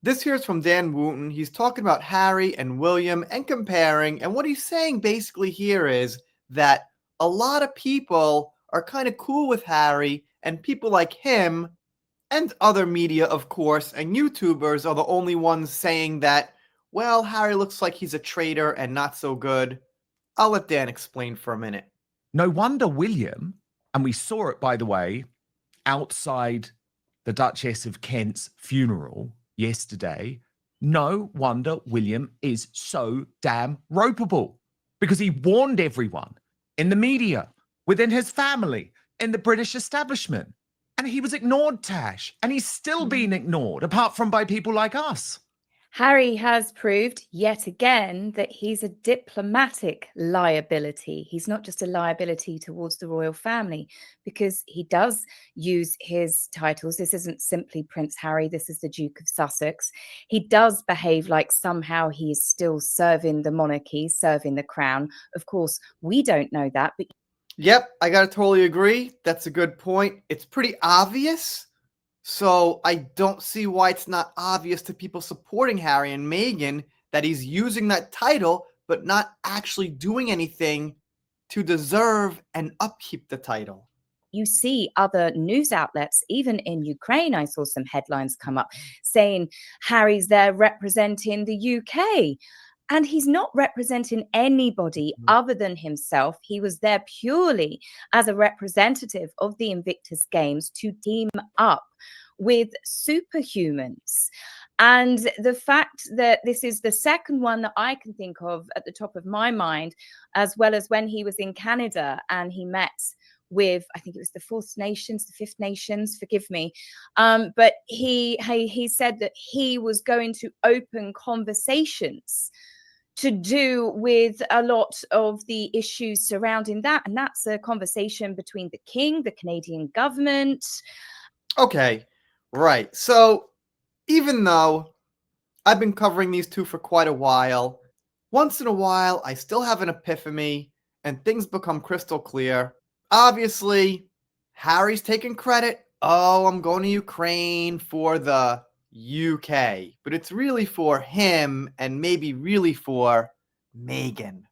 This here is from Dan Wooten. He's talking about Harry and William and comparing. And what he's saying basically here is that a lot of people are kind of cool with Harry, and people like him and other media, of course, and YouTubers are the only ones saying that, well, Harry looks like he's a traitor and not so good. I'll let Dan explain for a minute. No wonder William, and we saw it, by the way, outside the Duchess of Kent's funeral yesterday. No wonder William is so damn ropeable, because he warned everyone in the media, within his family, in the British establishment. And he was ignored, Tash, and he's still being ignored, apart from by people like us. Harry has proved yet again that he's a diplomatic liability. He's not just a liability towards the royal family, because he does use his titles. This isn't simply Prince Harry, this is the Duke of Sussex. He does behave like somehow he is still serving the monarchy, serving the crown. Of course, we don't know that, but Yep, I gotta totally agree. That's a good point. It's pretty obvious. So I don't see why it's not obvious to people supporting Harry and Meghan that he's using that title, but not actually doing anything to deserve and upkeep the title. you see other news outlets, even in Ukraine, I saw some headlines come up saying Harry's there representing the UK. And he's not representing anybody other than himself. He was there purely as a representative of the Invictus Games to team up with superhumans. And the fact that this is the second one that I can think of at the top of my mind, as well as when he was in Canada and he met with, I think it was the Fourth Nations, the Fifth Nations, forgive me. But he said that he was going to open conversations to do with a lot of the issues surrounding that. And that's a conversation between the king, the Canadian government. Okay, right. So even though I've been covering these two for quite a while, once in a while I still have an epiphany and things become crystal clear. Obviously, Harry's taking credit. Oh, I'm going to Ukraine for the UK. But it's really for him and maybe really for Meghan.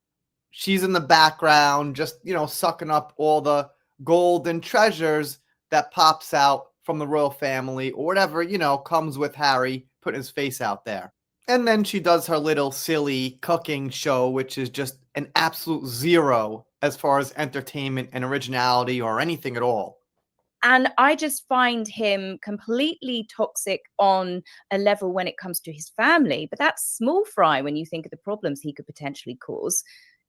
She's in the background, just, sucking up all the gold and treasures that pops out from the royal family or whatever, comes with Harry putting his face out there. And then she does her little silly cooking show, which is just an absolute zero as far as entertainment and originality or anything at all. And I just find him completely toxic on a level when it comes to his family. But that's small fry when you think of the problems he could potentially cause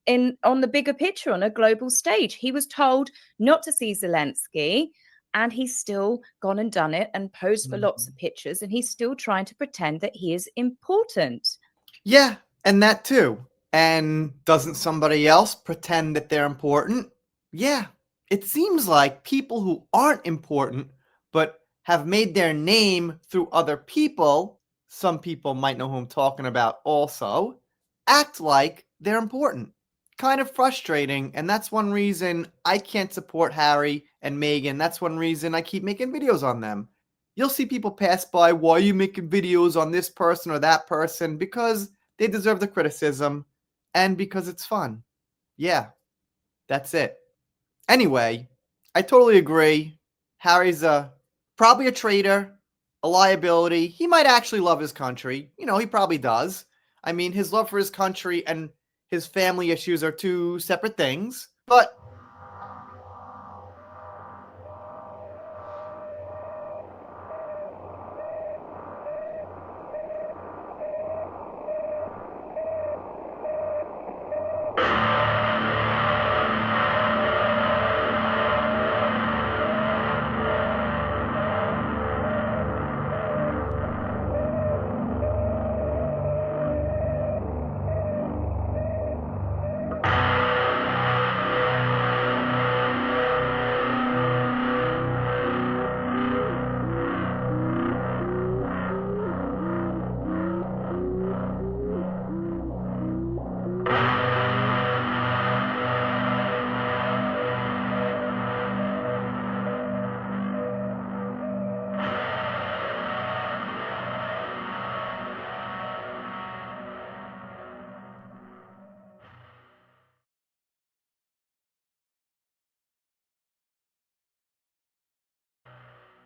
on the bigger picture, on a global stage. He was told not to see Zelensky, and he's still gone and done it and posed for lots of pictures, and he's still trying to pretend that he is important. Yeah, and that too. And doesn't somebody else pretend that they're important? Yeah, it seems like people who aren't important but have made their name through other people, some people might know who I'm talking about also, act like they're important. Kind of frustrating, and that's one reason I can't support Harry and Meghan. That's one reason I keep making videos on them. You'll see people pass by, why are you making videos on this person or that person? Because they deserve the criticism and because it's fun. Yeah, that's it. Anyway, I totally agree. Harry's probably a traitor, a liability. He might actually love his country. He probably does. I mean, his love for his country and his family issues are two separate things. But